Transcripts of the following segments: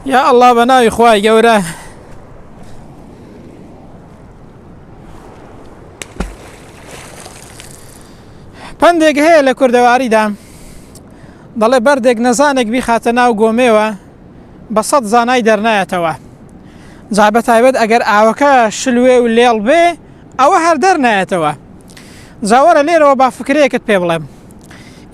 يا الله بناوی خوای گەورە پندێک هەیە لە کوردەواریدا دەڵێ بەردێک نەزانێک بیخاتە ناو گۆمێوە بە سەد زانای دەرنایەتەوە جا بە تایبەت ئەگەر ئاوەکە شلوێ و لێڵ بێ ئەوە هەر دەرنایەتەوە. جاوەرە لێرەوە با فکرەیەکت پێ بڵێم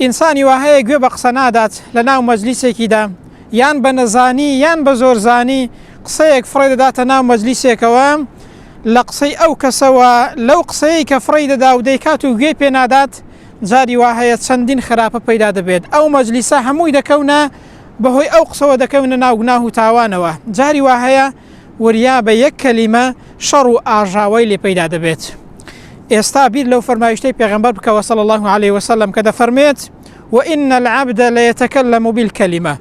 ئینسانی وا هەیە گوێ بە قسە نادات لە ناو مەجلیسێکیدا یان بە نەزانی یان بە زۆرزانی قسەیەک فڕێ دەداتە ناو مەجلیسێکەوە لە قسەی ئەو کەسەوە لەو قسەیە کە فڕێ دەدا و دەیکات و گوێ پێ نادات جاری وا هەیە چەندین خراپە پەیدا دەبێت. ئەو مەجلیسە هەمووی دەکەونە بەهۆی ئەو قسەوە دەکەونە ناو گوناه و تاوانەوە. جاری وا هەیە وریا بە یەک کەلیمە شەڕ و ئاژاوی لێ پەیدا دەبێت. ئێستا بیر لەو فەرمایشتەی پێغەمبەر بکەوە صلی الله عليه وسلم کە دەفەرمێت وإن العبد ليتكلم بالكلمة.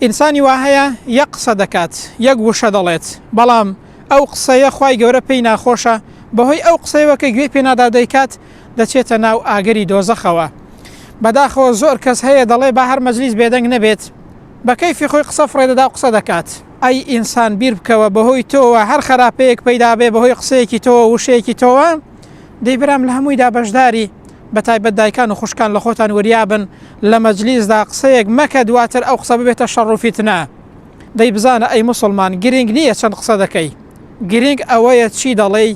ئینسانی وا هەیە یەک قسە دەکات یەک وشە دەڵێت بەڵام ئەو قسەیە خوای گەورە پێی ناخۆشە بەهۆی ئەو قسەیەوە کە گوێ پێ نادا دەیکات دەچێتە ناو ئاگەری دۆزەخەوە. بەداخەوە زۆر کەس هەیە دەڵێ با هەر مەجلیس بێدەنگ نەبێت بە کەیفی خۆی قسە فڕێدەدا و قسە دەکات. ئەی ئینسان بیر بکەوە بەهۆی تۆوە هەر خراپەیەک پەیدا بێ بەهۆی قسەیەکی تۆوە وشەیەکی تۆوە دەیبرام لە هەموویدا بەشداری بە تایبەت دایکان و خوشکان لە خۆتان وریابن لە مەجلیسدا قسەیەک مەکە دواتر ئەو قسە ببێتە شەڕ و فیتنە. دەی بزانە ئەی موسڵمان گرنگ نییە چەند قسە دەکەی گرنگ ئەوەیە چی دەڵێی.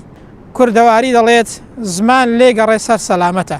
کوردەواری دەڵێت زمان لێگەڕێ سەر سەلامەتە.